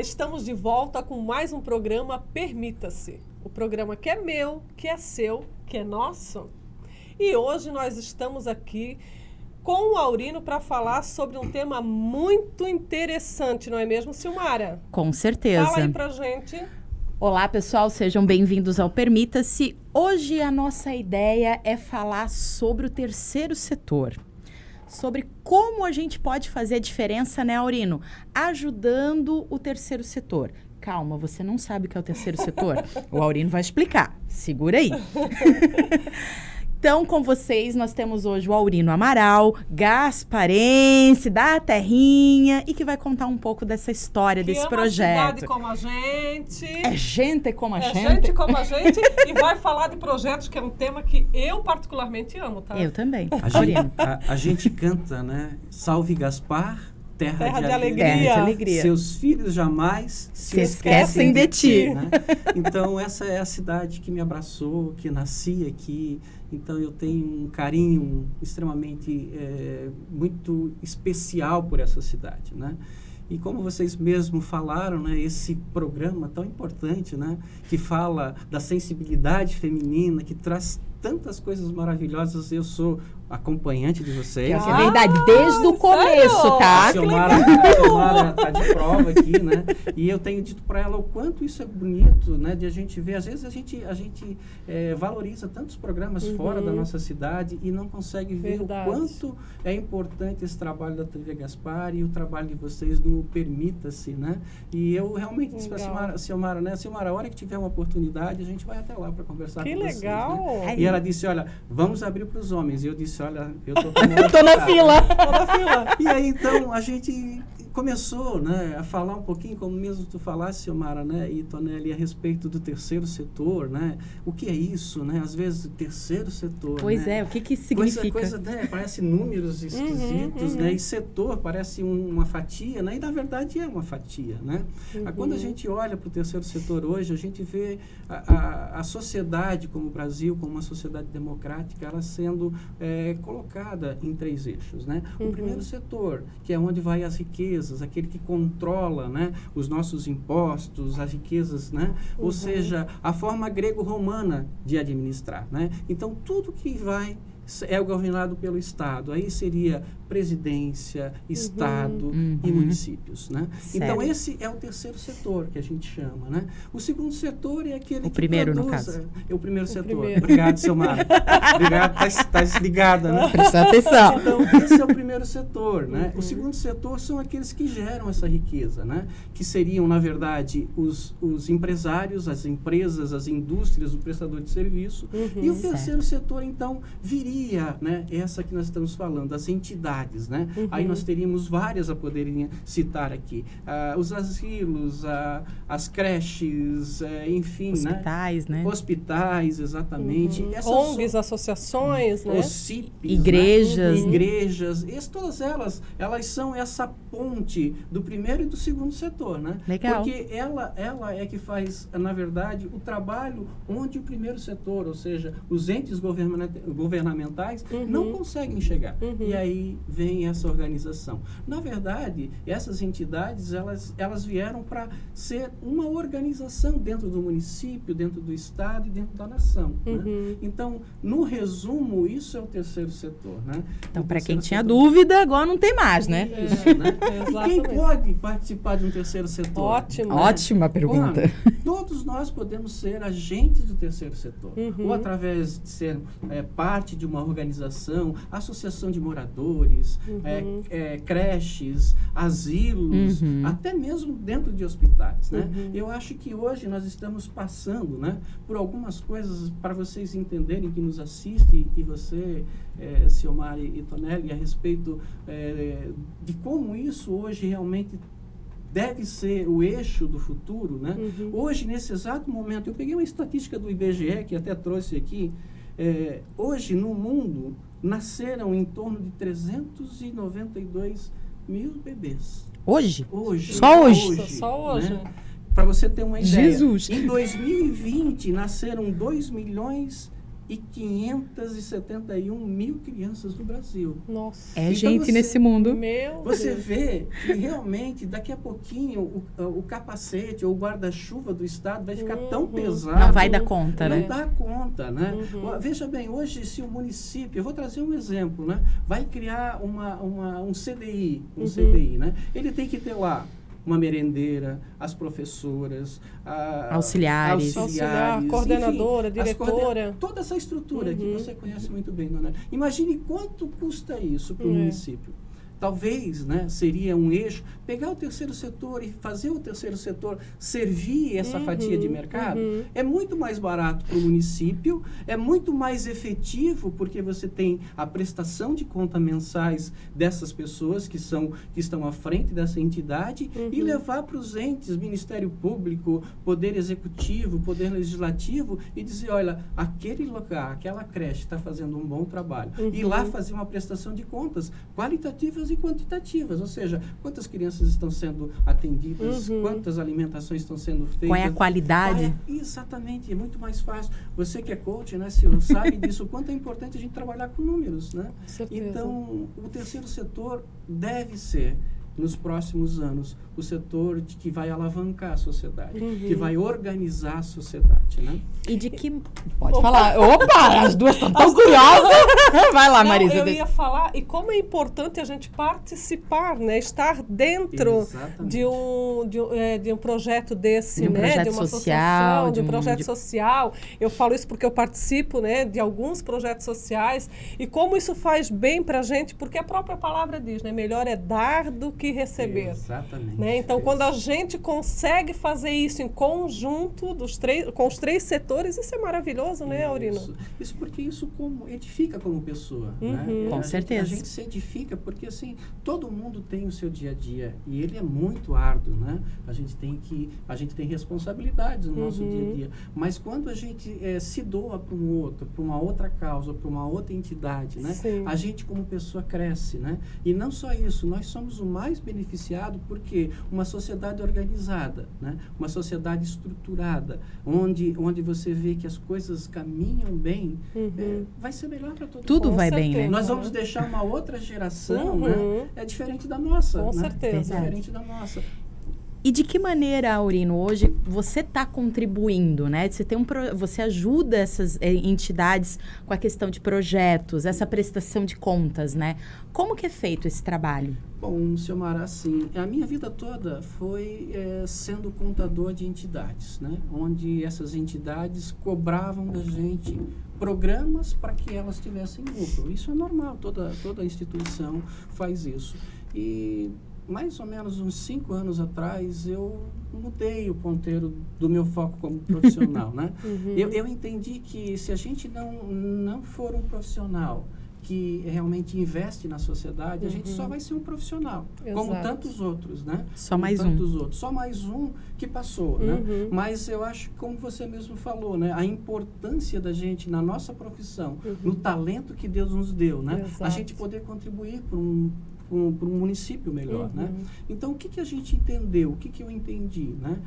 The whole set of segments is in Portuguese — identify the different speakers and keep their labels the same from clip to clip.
Speaker 1: estamos de volta com mais um programa Permita-se. O programa que é meu, que é seu, que é nosso. E hoje nós estamos aqui com o Aurino para falar sobre um tema muito interessante, não é mesmo, Silmara?
Speaker 2: Com certeza.
Speaker 1: Fala aí pra gente.
Speaker 2: Olá, pessoal, sejam bem-vindos ao Permita-se. Hoje a nossa ideia é falar sobre o terceiro setor. Sobre como a gente pode fazer a diferença, né, Aurino? Ajudando o terceiro setor. Calma, você não sabe o que é o terceiro setor? O Aurino vai explicar. Segura aí. Então, com vocês, nós temos hoje o Aurino Amaral, gasparense, da terrinha, e que vai contar um pouco dessa história, desse projeto.
Speaker 1: Cidade como a gente.
Speaker 2: É gente como a gente.
Speaker 1: É gente como a gente. E vai falar de projetos, que é um tema que eu particularmente amo, tá?
Speaker 2: Eu também.
Speaker 3: A gente canta, né? Salve Gaspar, terra de alegria.
Speaker 2: Terra de alegria.
Speaker 3: Seus filhos jamais
Speaker 2: se esquecem de ti.
Speaker 3: Né? Então, essa é a cidade que me abraçou, que nasci aqui. Então, eu tenho um carinho extremamente, muito especial por essa cidade, né? E como vocês mesmos falaram, né, esse programa tão importante, né, que fala da sensibilidade feminina, que traz tantas coisas maravilhosas. Eu sou acompanhante de vocês.
Speaker 2: Que é verdade, desde o começo,
Speaker 1: sério?
Speaker 2: tá?
Speaker 3: A Silmara está de prova aqui, né? E eu tenho dito para ela o quanto isso é bonito, né? De a gente ver. Às vezes a gente valoriza tantos programas fora da nossa cidade e não consegue ver o quanto é importante esse trabalho da TV Gaspar e o trabalho de vocês no Permita-se, né? E eu realmente disse para a Silmara, né? Silmara, a hora que tiver uma oportunidade, a gente vai até lá para conversar com vocês. Que legal! Né? E ela disse, olha, vamos abrir para os homens. E eu disse, olha, eu tô
Speaker 2: na fila.
Speaker 1: Tô na fila.
Speaker 3: E aí, então, a gente começou, né, a falar um pouquinho, como mesmo tu falasse, Silmara, né, e Tonelli, a respeito do terceiro setor, né? O que é isso, né? Às vezes, terceiro setor,
Speaker 2: Pois
Speaker 3: né?
Speaker 2: O que significa?
Speaker 3: Né, parece números esquisitos, né? E setor parece uma fatia, né? E, na verdade, é uma fatia, né? Quando a gente olha para o terceiro setor hoje, a gente vê a sociedade como o Brasil, como uma sociedade democrática, ela sendo colocada em 3 eixos, né? O primeiro setor, que é onde vai as riquezas, aquele que controla, né, os nossos impostos, as riquezas, né? Ou seja, a forma grego-romana de administrar, né? Então, tudo que vai é governado pelo Estado. Aí seria presidência, Estado e municípios, né?
Speaker 2: Certo.
Speaker 3: Então, esse é o terceiro setor que a gente chama, né? O segundo setor é aquele
Speaker 2: o
Speaker 3: que
Speaker 2: primeiro,
Speaker 3: produz,
Speaker 2: no caso.
Speaker 3: É o primeiro setor.
Speaker 1: Primeiro.
Speaker 3: Obrigado, Silmara. Obrigado, tá ligada, né?
Speaker 2: Presta atenção.
Speaker 3: Então, esse é o primeiro setor, né? O segundo setor são aqueles que geram essa riqueza, né? Que seriam, na verdade, os empresários, as empresas, as indústrias, o prestador de serviço. E o terceiro setor, então, viria, né, essa que nós estamos falando, as entidades, né? Aí nós teríamos várias a poderem citar aqui. Os asilos, as creches, enfim,
Speaker 2: hospitais, né?
Speaker 3: Hospitais, exatamente.
Speaker 1: ONGs, associações, né?
Speaker 3: Os CIPs,
Speaker 2: igrejas.
Speaker 3: Né? Igrejas. Todas elas são essa ponte do primeiro e do segundo setor, né?
Speaker 2: Legal.
Speaker 3: Porque ela é que faz, na verdade, o trabalho onde o primeiro setor, ou seja, os entes governamentais não conseguem chegar. E aí vem essa organização. Na verdade, essas entidades, elas vieram para ser uma organização dentro do município, dentro do Estado e dentro da nação. Né? Então, no resumo, isso é o terceiro setor. Né?
Speaker 2: Então, para quem tinha dúvida, agora não tem mais, né?
Speaker 3: Isso, né? E quem pode participar de um terceiro setor?
Speaker 1: Ótimo.
Speaker 2: Ótima pergunta.
Speaker 3: Bom, todos nós podemos ser agentes do terceiro setor. Ou através de ser parte de uma organização, associação de moradores, creches, asilos, até mesmo dentro de hospitais, né? Eu acho que hoje nós estamos passando, né, por algumas coisas para vocês entenderem que nos assistem e você, Silmara e Tonelli, a respeito de como isso hoje realmente deve ser o eixo do futuro, né? Hoje, nesse exato momento, eu peguei uma estatística do IBGE, que até trouxe aqui. Hoje, no mundo, nasceram em torno de 392 mil bebês.
Speaker 2: Hoje?
Speaker 3: Hoje.
Speaker 2: Só hoje?
Speaker 1: Só hoje.
Speaker 3: Para você ter uma ideia.
Speaker 2: Jesus!
Speaker 3: Em 2020, nasceram 2 milhões e 571 mil crianças no Brasil.
Speaker 1: Nossa.
Speaker 2: É gente nesse mundo.
Speaker 1: Meu
Speaker 3: Você
Speaker 1: Deus.
Speaker 3: vê que realmente daqui a pouquinho o capacete ou o guarda-chuva do Estado vai ficar tão pesado.
Speaker 2: Não vai dar conta,
Speaker 3: Não
Speaker 2: né?
Speaker 3: dá conta, né? Veja bem, hoje se o município, eu vou trazer um exemplo, né? Vai criar um CDI, CDI, né? Ele tem que ter lá uma merendeira, as professoras,
Speaker 2: auxiliares,
Speaker 1: Auxiliar, coordenadora,
Speaker 3: enfim,
Speaker 1: diretora.
Speaker 3: toda essa estrutura que você conhece muito bem, Dona. Imagine quanto custa isso para o município. Talvez, né, seria um eixo, pegar o terceiro setor e fazer o terceiro setor servir essa fatia de mercado. É muito mais barato para o município, é muito mais efetivo, porque você tem a prestação de conta mensais dessas pessoas que estão à frente dessa entidade e levar para os entes, Ministério Público, Poder Executivo, Poder Legislativo e dizer, olha, aquele lugar, aquela creche está fazendo um bom trabalho. E lá fazer uma prestação de contas qualitativas e quantitativas, ou seja, quantas crianças estão sendo atendidas, quantas alimentações estão sendo feitas.
Speaker 2: Qual é a qualidade?
Speaker 3: Exatamente, é muito mais fácil. Você que é coach, né, Silvio, sabe disso, o quanto é importante a gente trabalhar com números, né?
Speaker 1: Certeza.
Speaker 3: Então, o terceiro setor deve ser, nos próximos anos, o setor que vai alavancar a sociedade, que vai organizar a sociedade, né?
Speaker 2: E de que... Pode falar. Opa, as duas estão tão curiosas. Vai lá, Marisa.
Speaker 1: Eu ia falar, e como é importante a gente participar, né? Estar dentro de um projeto desse,
Speaker 2: de um
Speaker 1: né?
Speaker 2: projeto
Speaker 1: de uma
Speaker 2: social,
Speaker 1: associação, de um projeto social. Eu falo isso porque eu participo, né, de alguns projetos sociais, e como isso faz bem para a gente, porque a própria palavra diz, né? Melhor é dar do que receber.
Speaker 3: Exatamente.
Speaker 1: Né? Então, quando a gente consegue fazer isso em conjunto com os três setores, isso é maravilhoso, né, Aurino?
Speaker 3: Isso porque isso edifica como pessoa. Né?
Speaker 2: Com certeza.
Speaker 3: A gente se edifica porque, assim, todo mundo tem o seu dia a dia e ele é muito árduo, né? A gente tem responsabilidades no nosso dia a dia. Mas quando a gente se doa para um outro, para uma outra causa, para uma outra entidade, né? A gente como pessoa cresce, né? E não só isso, nós somos o mais beneficiado porque uma sociedade organizada, né? Uma sociedade estruturada, onde você vê que as coisas caminham bem, vai ser melhor para todo mundo.
Speaker 2: Tudo vai bem, né?
Speaker 3: Nós vamos deixar uma outra geração, né? Diferente da nossa.
Speaker 1: Com
Speaker 3: né?
Speaker 1: certeza.
Speaker 3: Diferente da nossa.
Speaker 2: E de que maneira, Aurino, hoje você está contribuindo, né? Você ajuda essas entidades com a questão de projetos, essa prestação de contas, né? Como que é feito esse trabalho?
Speaker 3: Bom, Silmara, assim, a minha vida toda foi sendo contador de entidades, né? Onde essas entidades cobravam da gente programas para que elas tivessem lucro. Isso é normal, toda instituição faz isso. E mais ou menos uns 5 anos atrás, eu mudei o ponteiro do meu foco como profissional, né? Eu entendi que se a gente não for um profissional que realmente investe na sociedade, a gente só vai ser um profissional, como tantos outros, né?
Speaker 2: Só mais um.
Speaker 3: Só mais um que passou, né? Mas eu acho, como você mesmo falou, né? A importância da gente na nossa profissão, no talento que Deus nos deu, né?
Speaker 1: Exato.
Speaker 3: A gente poder contribuir para um município melhor, né? Então, o que a gente entendeu, o que eu entendi, né?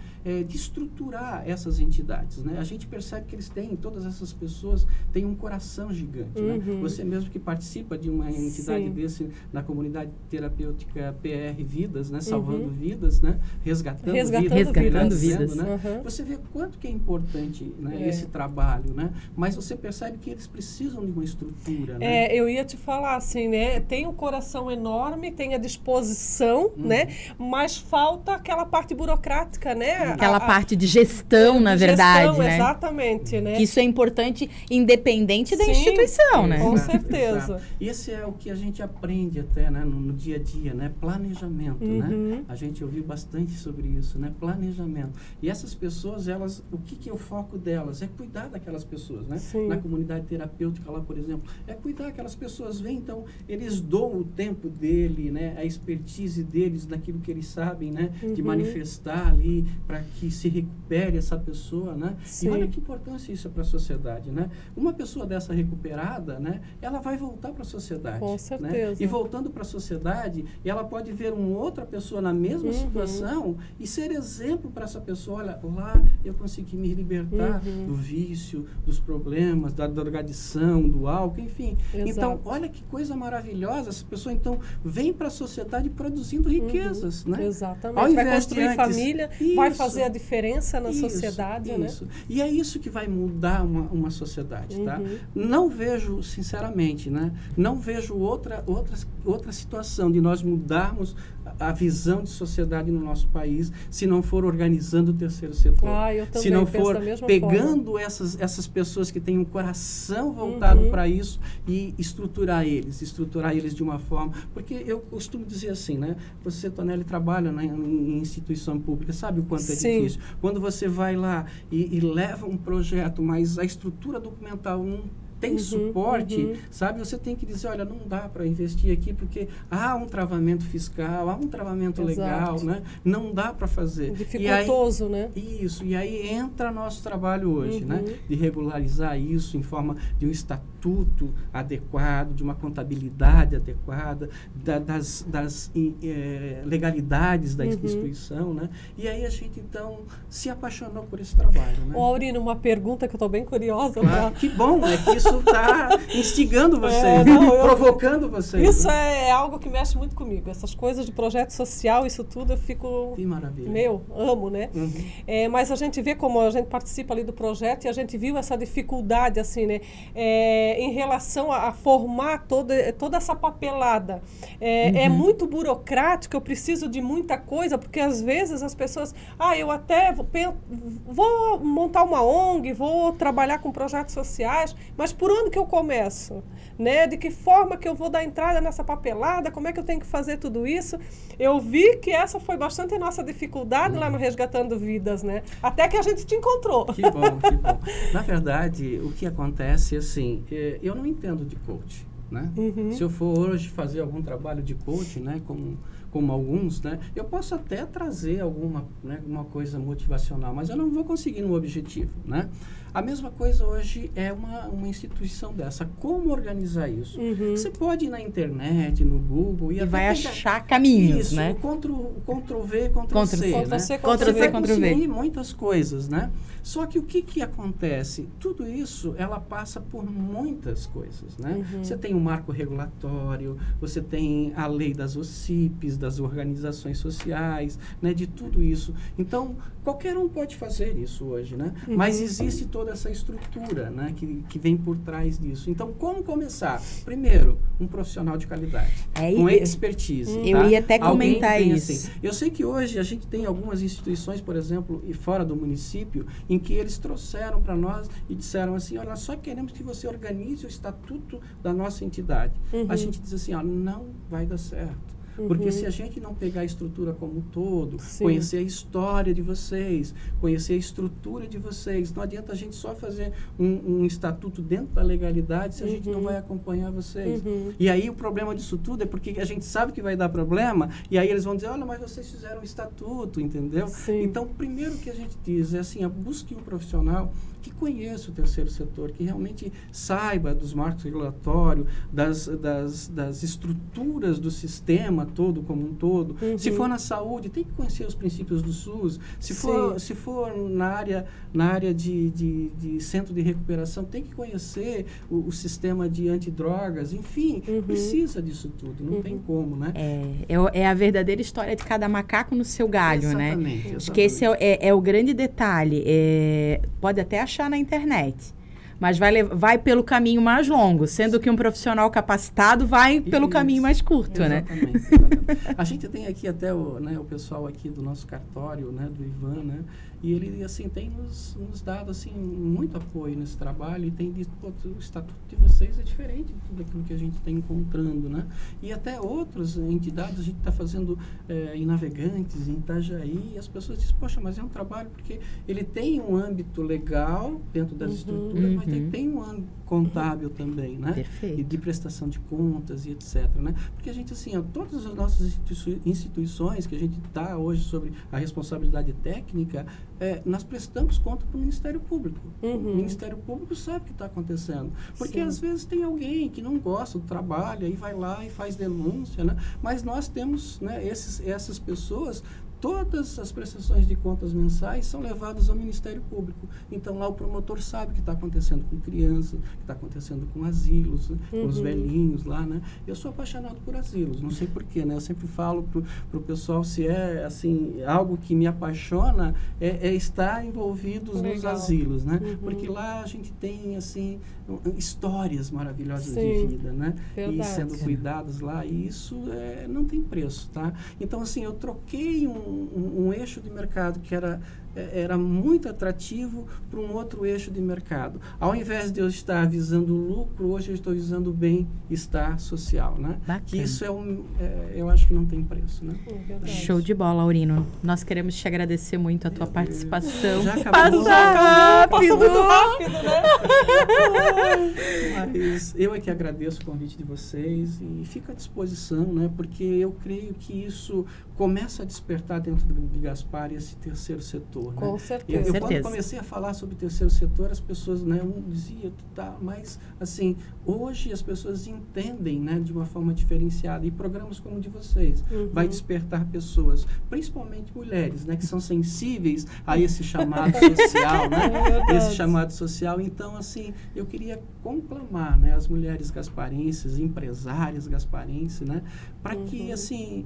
Speaker 3: De estruturar essas entidades, né? A gente percebe que eles têm, todas essas pessoas têm um coração gigante, né? Você mesmo que participa de uma entidade desse, na comunidade terapêutica PR Vidas, né? Salvando vidas, né? Resgatando vidas, né? Você vê quanto que é importante, né? Esse trabalho, né? Mas você percebe que eles precisam de uma estrutura, né?
Speaker 1: Eu ia te falar assim, né? Tem um coração enorme, tem a disposição, né? Mas falta aquela parte burocrática, né?
Speaker 2: Aquela parte de gestão, na verdade, né?
Speaker 1: Exatamente, né?
Speaker 2: Que isso é importante, independente da instituição, né?
Speaker 1: Com certeza.
Speaker 3: Exato. Esse é o que a gente aprende até, né? No dia a dia, né? Planejamento, né? A gente ouviu bastante sobre isso, né? Planejamento. E essas pessoas, elas, o que é o foco delas? É cuidar daquelas pessoas, né? Na comunidade terapêutica lá, por exemplo, é cuidar daquelas pessoas. Então, eles doam o tempo deles, dele, né? A expertise deles naquilo que eles sabem, né? De manifestar ali para que se recupere essa pessoa, né?
Speaker 1: Sim.
Speaker 3: E olha que importância isso é para a sociedade, né? Uma pessoa dessa recuperada, né? Ela vai voltar para a sociedade.
Speaker 1: Com certeza.
Speaker 3: Né? E voltando para a sociedade, ela pode ver uma outra pessoa na mesma situação e ser exemplo para essa pessoa. Olha, lá eu consegui me libertar do vício, dos problemas, da drogadição, do álcool, enfim.
Speaker 1: Exato.
Speaker 3: Então, olha que coisa maravilhosa. Essa pessoa, então, vem para a sociedade produzindo riquezas, né?
Speaker 1: Exatamente.
Speaker 3: Ao
Speaker 1: Vai
Speaker 3: invés de
Speaker 1: construir
Speaker 3: antes-
Speaker 1: família, vai
Speaker 3: Isso.
Speaker 1: fazer a diferença na sociedade, né?
Speaker 3: Isso. E é isso que vai mudar uma sociedade, tá? Não vejo, sinceramente, né? Não vejo outra situação de nós mudarmos a visão de sociedade no nosso país se não for organizando o terceiro setor.
Speaker 1: Eu também
Speaker 3: se não
Speaker 1: penso
Speaker 3: for
Speaker 1: da mesma
Speaker 3: pegando
Speaker 1: forma.
Speaker 3: essas pessoas que têm um coração voltado para isso e estruturar eles de uma forma... Porque eu costumo dizer assim, né? Você, Tonelli, trabalha em instituição pública, sabe o quanto é
Speaker 1: Sim.
Speaker 3: difícil. Quando você vai lá e leva um projeto, mas a estrutura documental não tem suporte, sabe? Você tem que dizer, olha, não dá para investir aqui porque há um travamento fiscal, há um travamento legal, né? Não dá para fazer.
Speaker 1: Dificultoso, né?
Speaker 3: Isso. E aí entra nosso trabalho hoje, né? De regularizar isso em forma de um estatuto adequado, de uma contabilidade adequada, das legalidades da instituição, né? E aí a gente, então, se apaixonou por esse trabalho, né?
Speaker 1: Ô, Aurino, uma pergunta que eu estou bem curiosa.
Speaker 3: Claro, que bom, é que isso está instigando vocês, provocando vocês.
Speaker 1: Isso,
Speaker 3: né?
Speaker 1: é algo que mexe muito comigo. Essas coisas de projeto social, isso tudo, eu fico...
Speaker 3: Que maravilha.
Speaker 1: Amo, né? Mas a gente vê como a gente participa ali do projeto e a gente viu essa dificuldade, assim, né? Em relação a formar toda essa papelada. É muito burocrático, eu preciso de muita coisa, porque às vezes as pessoas... eu até vou montar uma ONG, vou trabalhar com projetos sociais, mas por onde que eu começo? Né? De que forma que eu vou dar entrada nessa papelada? Como é que eu tenho que fazer tudo isso? Eu vi que essa foi bastante a nossa dificuldade lá no Resgatando Vidas, né? Até que a gente te encontrou.
Speaker 3: Que bom, que bom. Na verdade, o que acontece, assim, eu não entendo de coach, né? Se eu for hoje fazer algum trabalho de coach, né, como alguns, né, eu posso até trazer alguma coisa motivacional, mas eu não vou conseguir no objetivo, né? A mesma coisa hoje é uma instituição dessa. Como organizar isso? Você pode ir na internet, no Google...
Speaker 2: E vai achar caminhos,
Speaker 3: isso,
Speaker 2: né?
Speaker 3: Ctrl-V, Ctrl-C, né?
Speaker 2: Ctrl-C,
Speaker 3: Ctrl-V. Muitas coisas, né? Só que o que acontece? Tudo isso, ela passa por muitas coisas, né? Você tem o marco regulatório, você tem a lei das OCIPs, das organizações sociais, né? De tudo isso. Então, qualquer um pode fazer isso hoje, né? Mas existe toda essa estrutura, né? Que vem por trás disso. Então, como começar? Primeiro, um profissional de qualidade, com expertise.
Speaker 2: Eu ia até
Speaker 3: Alguém
Speaker 2: comentar
Speaker 3: tem,
Speaker 2: isso.
Speaker 3: Assim, eu sei que hoje a gente tem algumas instituições, por exemplo, e fora do município, em que eles trouxeram para nós e disseram assim, olha, só queremos que você organize o estatuto da nossa entidade. A gente diz assim, não vai dar certo. Porque se a gente não pegar a estrutura como um todo, conhecer a história de vocês, conhecer a estrutura de vocês, não adianta a gente só fazer um estatuto dentro da legalidade se a gente não vai acompanhar vocês. E aí o problema disso tudo é porque a gente sabe que vai dar problema, e aí eles vão dizer, olha, mas vocês fizeram um estatuto, entendeu? Então, primeiro que a gente diz é assim, busque um profissional que conheça o terceiro setor, que realmente saiba dos marcos regulatórios, das estruturas do sistema todo como um todo. Se for na saúde, tem que conhecer os princípios do SUS. Se for na área de centro de recuperação, tem que conhecer o sistema de antidrogas. Enfim, precisa disso tudo. Não tem como, né?
Speaker 2: É a verdadeira história de cada macaco no seu galho, né?
Speaker 3: Exatamente.
Speaker 2: Acho que esse é o grande detalhe. Pode até achar na internet, mas vai pelo caminho mais longo, sendo que um profissional capacitado vai pelo caminho mais curto,
Speaker 3: exatamente,
Speaker 2: né?
Speaker 3: Exatamente. A gente tem aqui até o pessoal aqui do nosso cartório, né, do Ivan, né, e ele, assim, tem nos dado, assim, muito apoio nesse trabalho e tem dito, o estatuto de vocês é diferente de tudo aquilo que a gente está encontrando, né? E até outras entidades, a gente está fazendo em Navegantes, em Itajaí, e as pessoas dizem, poxa, mas é um trabalho porque ele tem um âmbito legal dentro das estruturas, mas tem um ano contábil também, né?
Speaker 2: Perfeito.
Speaker 3: E de prestação de contas e etc, né? Porque a gente, assim, todas as nossas instituições que a gente está hoje sobre a responsabilidade técnica, nós prestamos conta para o Ministério Público. O Ministério Público sabe o que está acontecendo. Porque às vezes tem alguém que não gosta do trabalho e vai lá e faz denúncia, né? Mas nós temos, né, essas pessoas. Todas as prestações de contas mensais são levadas ao Ministério Público. Então, lá o promotor sabe o que está acontecendo com crianças, o que está acontecendo com asilos, né? Com os velhinhos lá, né? Eu sou apaixonado por asilos, não sei porquê, né? Eu sempre falo pro pessoal, se é, assim, algo que me apaixona, é estar envolvidos nos asilos, né? Porque lá a gente tem, assim, histórias maravilhosas de vida, né?
Speaker 1: Verdade.
Speaker 3: E sendo cuidadas lá, e isso não tem preço, tá? Então, assim, eu troquei um eixo de mercado que era muito atrativo para um outro eixo de mercado. Ao invés de eu estar visando lucro, hoje eu estou visando o bem-estar social, né?
Speaker 2: Bacana.
Speaker 3: Que isso eu acho que não tem preço, né?
Speaker 2: Show de bola, Aurino. Nós queremos te agradecer muito a tua participação.
Speaker 3: Já acabou.
Speaker 1: Passa muito rápido, né?
Speaker 3: Mas eu é que agradeço o convite de vocês e fico à disposição, né? Porque eu creio que isso começa a despertar dentro de Gaspar esse terceiro setor.
Speaker 1: Com
Speaker 3: né?
Speaker 1: certeza.
Speaker 3: Eu quando comecei a falar sobre o terceiro setor, as pessoas, né, diziam, mas assim, hoje as pessoas entendem, né, de uma forma diferenciada, e programas como o de vocês vai despertar pessoas, principalmente mulheres, né, que são sensíveis a esse chamado social, né? Esse chamado social. Então, assim, eu queria conclamar, né, as mulheres gasparenses, empresárias gasparenses, né, para que, assim,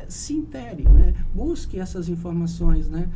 Speaker 3: se interem, né, busquem essas informações, né,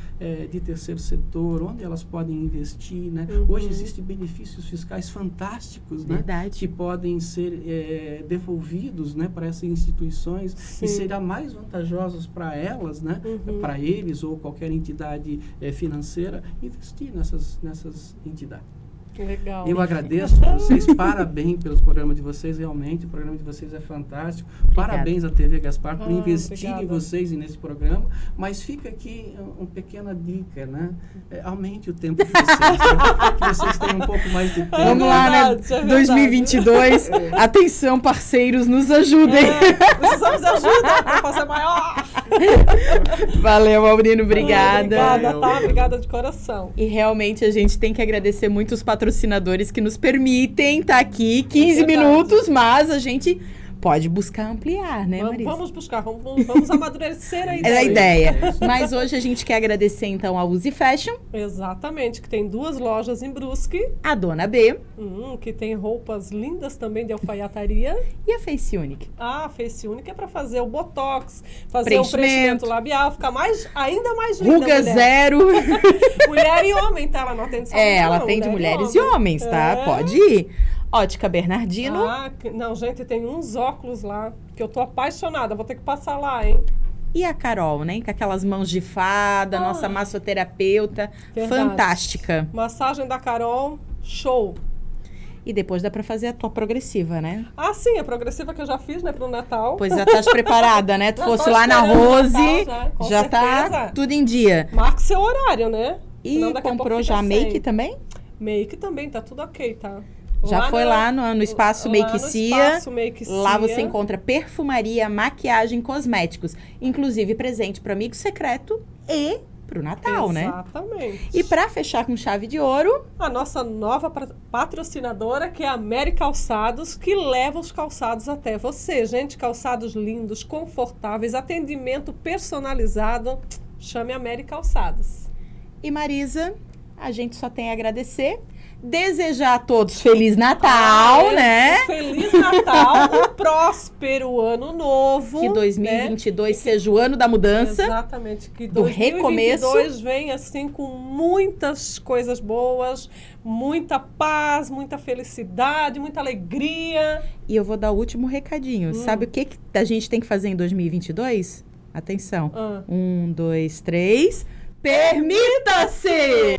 Speaker 3: de terceiro setor, onde elas podem investir, né. Hoje existem benefícios fiscais fantásticos, né, que podem ser devolvidos, né, para essas instituições. Sim. E será mais vantajosos para elas, né, para eles ou qualquer entidade financeira, investir nessas entidades.
Speaker 1: Legal.
Speaker 3: Eu agradeço a vocês, parabéns pelos programas de vocês, realmente, o programa de vocês é fantástico. Obrigada. Parabéns à TV Gaspar por investir em vocês e nesse programa, mas fica aqui uma pequena dica, né? Aumente o tempo de vocês, né? Que vocês tenham um pouco mais de tempo.
Speaker 2: Vamos lá, né? 2022, atenção, parceiros, nos ajudem.
Speaker 1: Precisamos de ajuda para fazer maior.
Speaker 2: Valeu, Aurino, obrigada.
Speaker 1: Obrigada, tá? Obrigada de coração.
Speaker 2: E realmente a gente tem que agradecer muito os patrocinadores que nos permitem estar aqui 15 minutos, mas a gente pode buscar ampliar, né, Marisa?
Speaker 1: Vamos buscar, vamos amadurecer a ideia.
Speaker 2: É a ideia. Mas hoje a gente quer agradecer, então, a Uzi Fashion.
Speaker 1: Exatamente, que tem 2 lojas em Brusque.
Speaker 2: A Dona B.
Speaker 1: Que tem roupas lindas também de alfaiataria.
Speaker 2: E a Face Unique.
Speaker 1: A Face Unique é para fazer o botox, fazer o preenchimento labial, ficar ainda mais linda.
Speaker 2: Ruga zero.
Speaker 1: Mulher e homem, tá? Ela não atende só mulher,
Speaker 2: ela atende mulheres e homens, tá? Pode ir. Ótica Bernardino.
Speaker 1: Não, gente, tem uns óculos lá que eu tô apaixonada. Vou ter que passar lá, hein?
Speaker 2: E a Carol, né? Com aquelas mãos de fada, nossa massoterapeuta. Verdade. Fantástica.
Speaker 1: Massagem da Carol, show.
Speaker 2: E depois dá pra fazer a tua progressiva, né?
Speaker 1: Sim, a progressiva que eu já fiz, né, pro Natal.
Speaker 2: Pois já tá preparada, né? Tu fosse lá na Rose,
Speaker 1: Natal,
Speaker 2: já tá tudo em dia.
Speaker 1: Marque seu horário, né?
Speaker 2: E comprou já make também?
Speaker 1: Make também, tá tudo ok, tá?
Speaker 2: Já foi lá no Espaço Make Cia. Lá você
Speaker 1: Cia.
Speaker 2: encontra perfumaria, maquiagem, cosméticos. Inclusive presente para amigo secreto e pro Natal, né?
Speaker 1: Exatamente.
Speaker 2: E para fechar com chave de ouro,
Speaker 1: a nossa nova patrocinadora, que é a Mary Calçados, que leva os calçados até você. Gente, calçados lindos, confortáveis, atendimento personalizado. Chame a Mary Calçados.
Speaker 2: E Marisa, a gente só tem a agradecer. Desejar a todos Feliz Natal, né?
Speaker 1: Feliz Natal, um próspero ano novo.
Speaker 2: Que 2022 seja o ano da mudança.
Speaker 1: Exatamente. Que
Speaker 2: do 2022
Speaker 1: recomeço. Venha assim com muitas coisas boas, muita paz, muita felicidade, muita alegria.
Speaker 2: E eu vou dar o último recadinho. Sabe o que a gente tem que fazer em 2022? Atenção. 1, 2, 3. Permita-se!